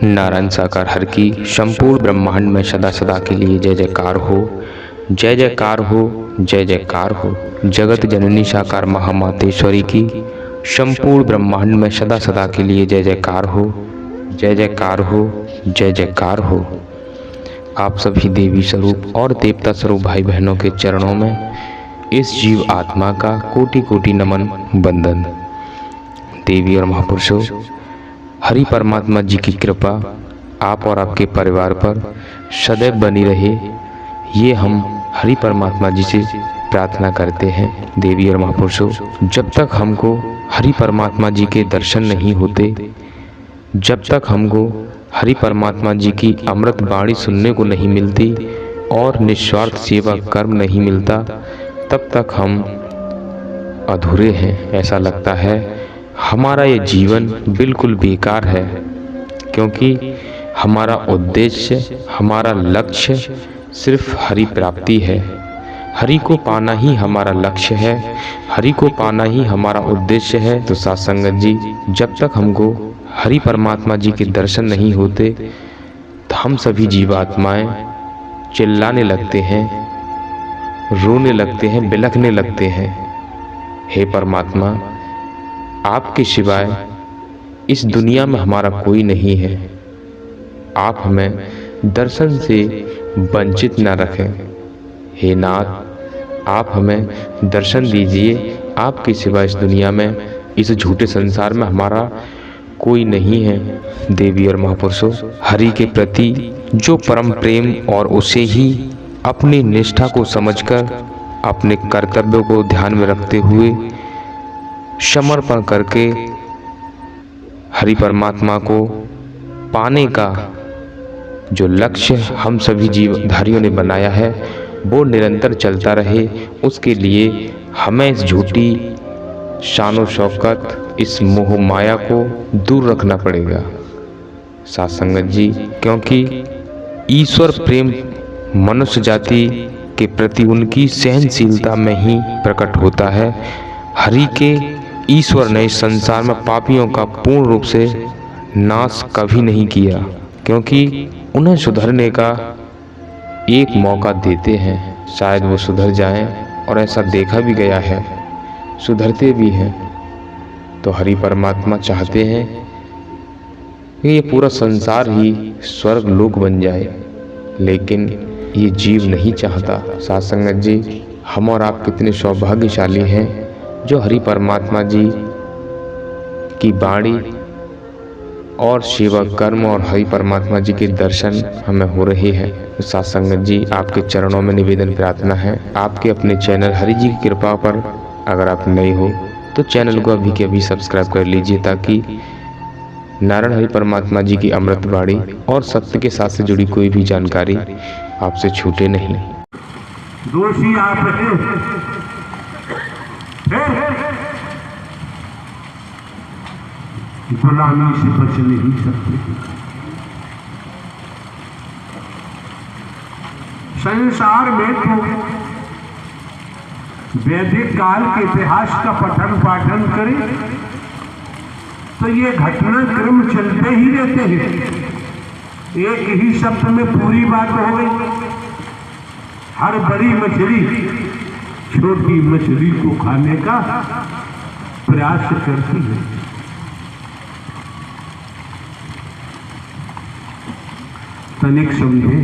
नारायण साकार हर की संपूर्ण ब्रह्मांड में सदा सदा के लिए जय जयकार हो, जय जयकार हो, जय जयकार हो। जगत जननी साकार महामातेश्वरी की संपूर्ण ब्रह्मांड में सदा सदा के लिए जय जयकार हो, जय जयकार हो, जय जयकार हो। आप सभी देवी स्वरूप और देवता स्वरूप भाई बहनों के चरणों में इस जीव आत्मा का कोटि कोटि नमन वंदन। देवी और महापुरुषों, हरि परमात्मा जी की कृपा आप और आपके परिवार पर सदैव बनी रहे, ये हम हरि परमात्मा जी से प्रार्थना करते हैं। देवी और महापुरुषों, जब तक हमको हरि परमात्मा जी के दर्शन नहीं होते, जब तक हमको हरि परमात्मा जी की अमृत वाणी सुनने को नहीं मिलती और निस्वार्थ सेवा कर्म नहीं मिलता, तब तक हम अधूरे हैं। ऐसा लगता है हमारा ये जीवन बिल्कुल बेकार है, क्योंकि हमारा उद्देश्य, हमारा लक्ष्य सिर्फ हरि प्राप्ति है। हरि को पाना ही हमारा लक्ष्य है, हरि को पाना ही हमारा उद्देश्य है। तो साथ संगत जी, जब तक हमको हरि परमात्मा जी के दर्शन नहीं होते, तो हम सभी जीवात्माएं चिल्लाने लगते हैं, रोने लगते हैं, बिलखने लगते हैं। हे परमात्मा, आपके सिवाय इस दुनिया में हमारा कोई नहीं है। आप हमें दर्शन से वंचित न रखें। हे नाथ, आप हमें दर्शन दीजिए। आपके सिवाय इस दुनिया में, इस झूठे संसार में हमारा कोई नहीं है। देवी और महापुरुषों, हरि के प्रति जो परम प्रेम और उसे ही अपनी निष्ठा को समझकर, अपने कर्तव्यों को ध्यान में रखते हुए समर्पण करके हरि परमात्मा को पाने का जो लक्ष्य हम सभी जीवधारियों ने बनाया है, वो निरंतर चलता रहे, उसके लिए हमें इस झूठी शानो शौकत, इस मोह माया को दूर रखना पड़ेगा। साथ संगत जी, क्योंकि ईश्वर प्रेम मनुष्य जाति के प्रति उनकी सहनशीलता में ही प्रकट होता है। हरि के ईश्वर ने इस संसार में पापियों का पूर्ण रूप से नाश कभी नहीं किया, क्योंकि उन्हें सुधरने का एक मौका देते हैं, शायद वो सुधर जाएं, और ऐसा देखा भी गया है, सुधरते भी हैं। तो हरि परमात्मा चाहते हैं कि ये पूरा संसार ही स्वर्ग लोक बन जाए, लेकिन ये जीव नहीं चाहता। साथ संगत जी, हम और आप कितने सौभाग्यशाली हैं जो हरि परमात्मा जी की वाणी और सेवा कर्म और हरि परमात्मा जी के दर्शन हमें हो रहे हैं। तो साथ संगत जी, आपके चरणों में निवेदन प्रार्थना है, आपके अपने चैनल हरि जी की कृपा पर अगर आप नए हो तो चैनल को अभी के अभी सब्सक्राइब कर लीजिए, ताकि नारायण हरि परमात्मा जी की अमृत वाणी और सत्य के साथ से जुड़ी कोई भी जानकारी आपसे छूटे नहीं। दोषी आप गुलामी से बच नहीं सकते। संसार में तो वैदिक काल के इतिहास का पठन पाठन करें तो ये घटनाक्रम चलते ही रहते हैं। एक ही शब्द में पूरी बात हो गई। हर बड़ी मछली छोटी मछली को खाने का प्रयास करती है। तनिक समझे,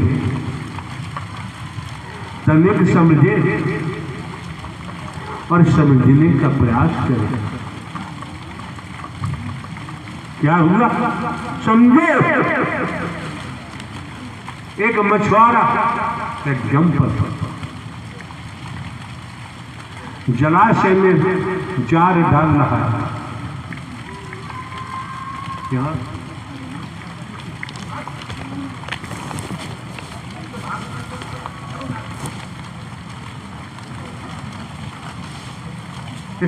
तनिक समझे और समझने का प्रयास करें। क्या हुआ? समझे। एक मछुआरा एक जंपर जलाशय में जार डाल रहा है। क्या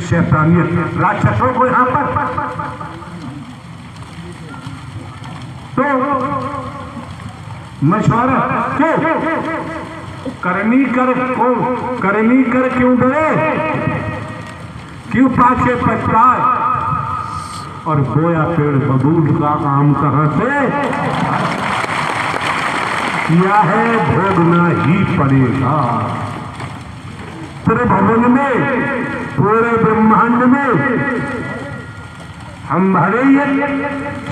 शैतानियत राक्षसों को यहां पर तो मछुआरा क्यों करनी कर क्यों डरे, क्यों पाछे पछताए और बोया पेड़ बबूल का आम कहां से? किया है भोगना ही पड़ेगा। त्रिभुवन में, पूरे ब्रह्मांड में हम भले ही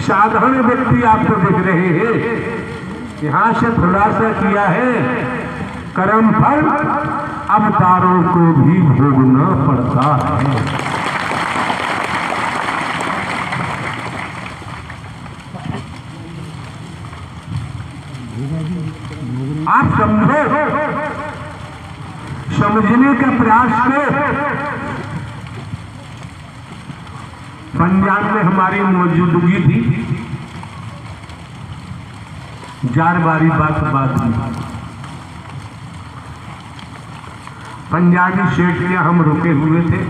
साधारण व्यक्ति आपको दिख रहे हैं, यहां से खुलासा किया है कर्म फल अवतारों को भी भोगना पड़ता है। आप समझो, समझने का प्रयास करो। पंजाब में हमारी मौजूदगी थी, जार बारी बात में पंजाबी सेठ के हम रुके हुए थे।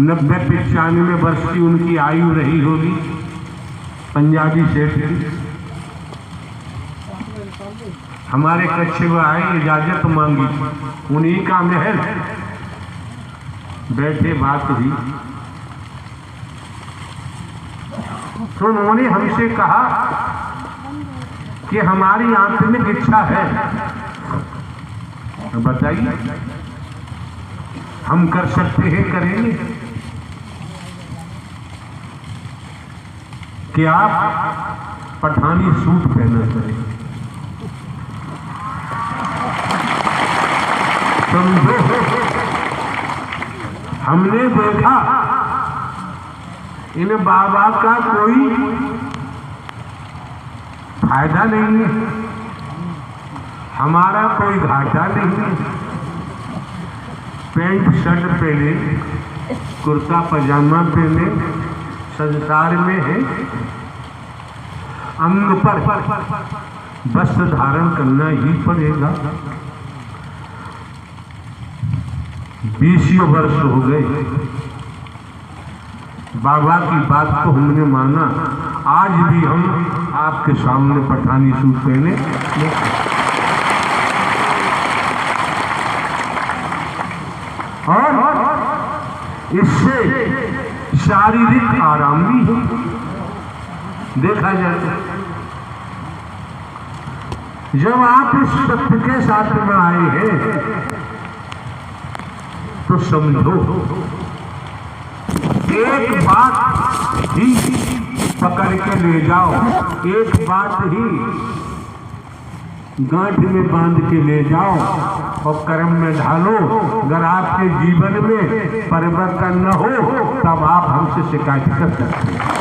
90-95 वर्ष की उनकी आयु रही होगी पंजाबी सेठ की। हमारे कक्ष में आए, इजाजत मांगी, उन्हीं का महल, बैठे बात हुई तो उन्होंने हमसे कहा कि हमारी आंतरिक इच्छा है, बताइए हम कर सकते हैं, करेंगे कि आप पठानी सूट पहना करें। समझो, हमने देखा इन बाबा का कोई फायदा नहीं है, हमारा कोई घाटा नहीं है। पैंट शर्ट पहने, कुर्ता पजामा पहने, संसार में है, अंग पर वस्त्र धारण करना ही पड़ेगा। 20 वर्ष हो गए, बाबा की बात को हमने माना। आज भी हम आपके सामने पठानी सूट पहने, और इससे शारीरिक आराम भी है, देखा जाए। जब आप इस सत्य के साथ में आए हैं तो समझो, एक बात ही पकड़ के ले जाओ, एक बात ही गांठ में बांध के ले जाओ और कर्म में ढालो। अगर आपके जीवन में परिवर्तन न हो तब आप हमसे शिकायत कर सकते हैं।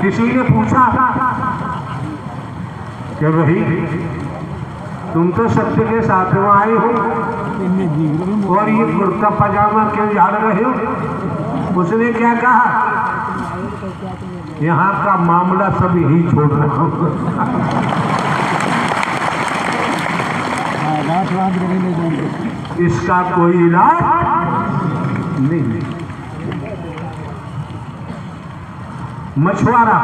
किसी ने पूछा कि भाई तुम तो सत्य के साथ में आए हो और ये कुर्ता पजामा क्यों झाड़ रहे हो? उसने क्या कहा, यहाँ का मामला सब यही छोड़ रहा हूँ। इसका कोई इलाज नहीं। मछुआरा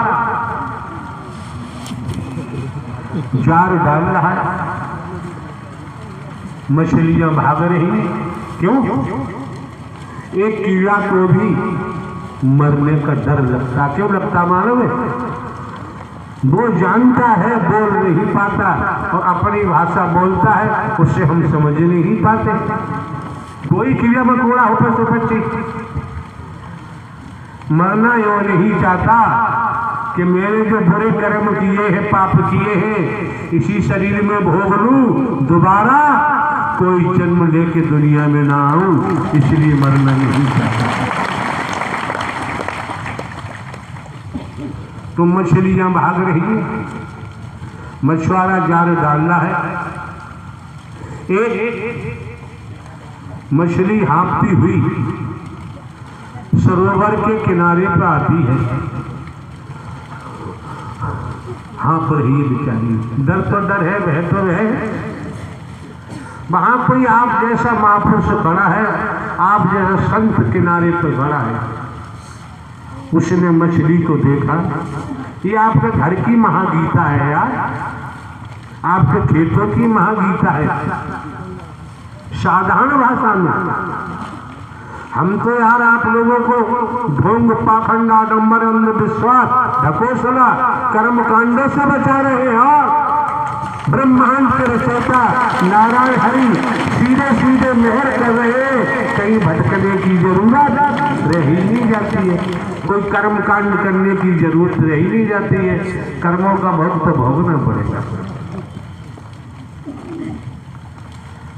जार डाल रहा है, मछलियां भाग रही, क्यों? एक कीड़ा को भी मरने का डर लगता, क्यों लगता मालूम है? वो जानता है, बोल नहीं पाता, और अपनी भाषा बोलता है, उससे हम समझ नहीं पाते। कोई कीड़ा मकोड़ा होकर तो बच्चे मरना यो नहीं चाहता कि मेरे जो बुरे कर्म किए हैं, पाप किए हैं, इसी शरीर में भोग लूं, दोबारा कोई जन्म लेके दुनिया में ना आऊं, इसलिए मरना नहीं चाहता। तो मछलियां भाग रही हैं, मछुआरा जाल डाल रहा है, एक मछली हाँफती हुई सरोवर के किनारे पर आती है, हाँफ रही है बेचारी। डर तो डर है, वह तो है, वहां कोई आप जैसा महापुरुष खड़ा है, आप जैसा संत किनारे पर खड़ा है। उसने मछली को देखा, ये आपके घर की महागीता है यार, आपके खेतों की महागीता है। साधारण भाषा में हम तो यार आप लोगों को ढोंग, पाखंड, आडंबर, अंधविश्वास, ढकोसला, कर्मकांडों से बचा रहे हैं। और ब्रह्मांड के रचयिता नारायण हरि सीधे सीधे मेहर कर रहे, कहीं भटकने की जरूरत रह ही नहीं जाती है, कोई कर्म कांड करने की जरूरत रह ही नहीं जाती है। कर्मों का भोग तो भोगना पड़ेगा।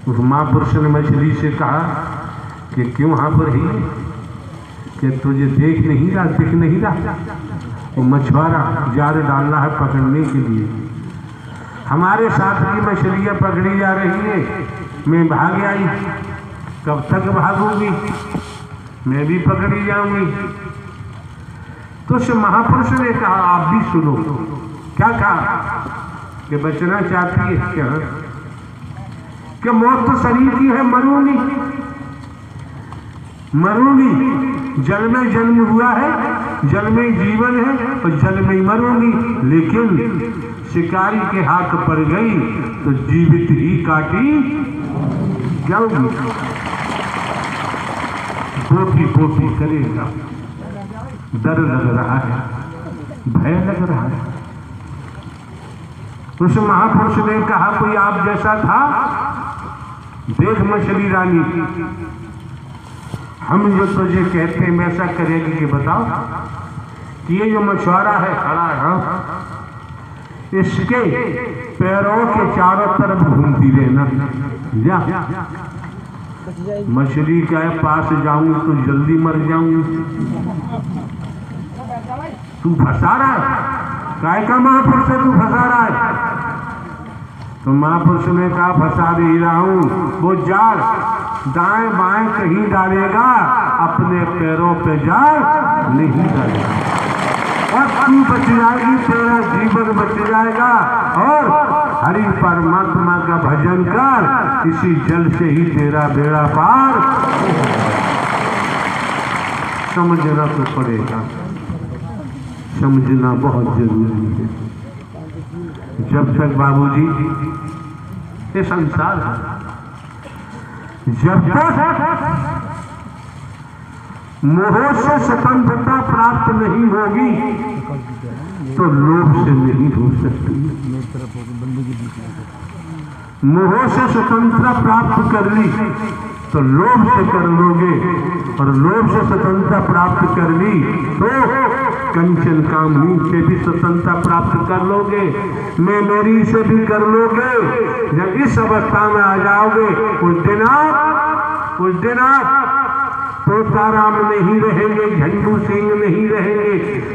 उस महापुरुष ने मछली से कहा कि क्यों यहाँ पर ही, कि तुझे देख नहीं रहा, दिख नहीं रहा? वो मछुआरा जाल डाल रहा है पकड़ने के लिए। हमारे साथ की मछलियाँ पकड़ी जा रही है, मैं भाग आई, कब तक भागूंगी, मैं भी पकड़ी जाऊंगी। तो उस महापुरुष ने कहा आप भी सुनो। क्या कहा? कि बचना चाहती है क्या? कि मौत तो शरीर की है, मरूंगी मरूंगी, जल में जन्म हुआ है, जल में जीवन है और जल में ही मरूंगी। लेकिन शिकारी के हाथ पड़ गई तो जीवित ही काटी जाऊंगी। पोटी पोटी करेगा, डर लग रहा है, भय लग रहा है। उस महापुरुष ने कहा कोई आप जैसा था, देख मछली रानी, हम जो तुझे कहते हैं वैसा करेगी कि बताओ कि ये जो मछुआरा है खड़ा है, इसके पैरों के चारों तरफ घूमती रहना। जा मछली के पास जाऊंगी तो जल्दी मर जाऊंगी। तू फंसा रहा है, काय का महापुरुष है तू फंसा रहा है? तो महापुरुष ने कहा फंसा दे रहा हूं, वो जाल दाएं बाएं कहीं डालेगा, अपने पैरों पे जाल नहीं डालेगा और तू बच जाएगी, तेरा जीवन बच जाएगा। और हरि परमात्मा का भजन कर, इसी जल से ही तेरा बेड़ा पार। समझना तो पड़ेगा, समझना बहुत जरूरी है। जब तक बाबूजी ये संसार है, जब तक मोह से स्वतंत्रता प्राप्त नहीं होगी तो लोभ से नहीं हो सकती। मोह से स्वतंत्रता प्राप्त कर ली तो लोभ से कर लोगे, और लोभ से स्वतंत्रता प्राप्त कर ली तो कंचन कामनी से भी स्वतंत्रता प्राप्त कर लोगे, मैं मेरी से भी कर लोगे। जब इस अवस्था में आ जाओगे, उस दिन आप तोताराम नहीं रहेंगे, झंडू सिंह नहीं रहेंगे,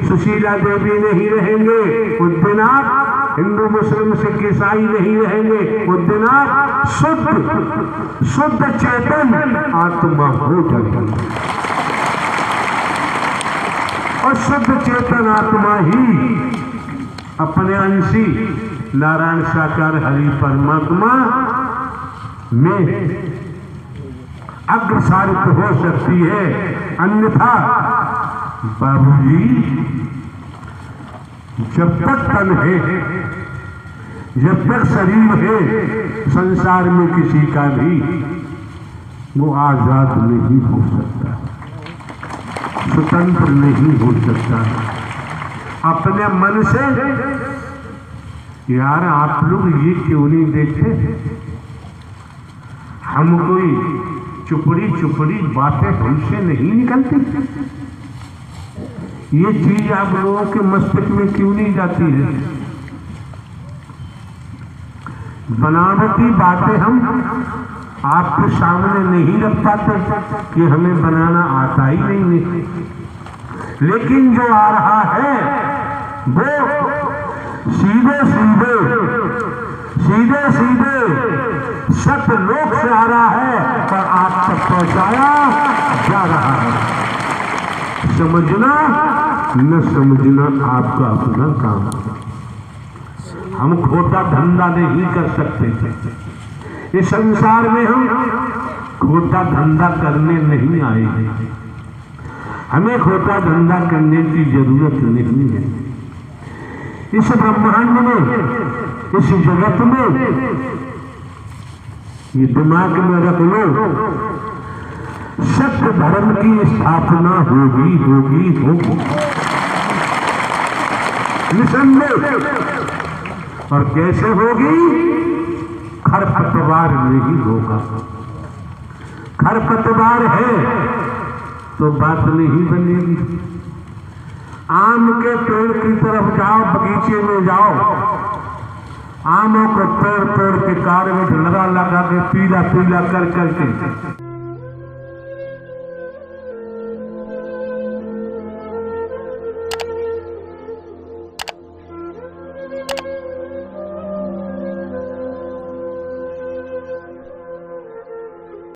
सुशीला देवी नहीं रहेंगे। उस दिन आप हिंदू मुस्लिम सिख ईसाई नहीं रहेंगे। उस दिन आप शुद्ध चेतन आत्मा हो जाएंगे, और शुद्ध चेतन आत्मा ही अपने अंशी नारायण साकार हरि परमात्मा में अग्रसारित हो सकती है। अन्यथा बाबूजी जब तक तन है, जब तक शरीर है, संसार में किसी का भी वो आजाद नहीं हो सकता, स्वतंत्र नहीं हो सकता अपने मन से। यार आप लोग ये क्यों नहीं देखते, हम कोई चुपड़ी चुपड़ी बातें हमसे नहीं निकलती? ये चीज आप लोगों के मस्तिष्क में क्यों नहीं जाती है? बनावटी बातें हम आपके सामने नहीं रख पाते कि हमें बनाना आता ही नहीं। लेकिन जो आ रहा है वो सीधे सतलोक से आ रहा है और आप तक पहुंचाया जा रहा है। समझना न समझना आपका अपना काम है। हम खोटा धंधा नहीं कर सकते थे, इस संसार में हम खोटा धंधा करने नहीं आए हैं। हमें खोटा धंधा करने की जरूरत नहीं है। इस ब्रह्मांड में, इस जगत में, ये दिमाग में रख लो, सत्य धर्म की स्थापना होगी होगी होगी निसंदेह। और कैसे होगी? खरपतवार नहीं होगा। खरपतवार है तो बात नहीं बनेगी। आम के पेड़ की तरफ जाओ, बगीचे में जाओ, आमों को पेड़ पेड़ के कार में लगा लगा के पीला पीला कर करके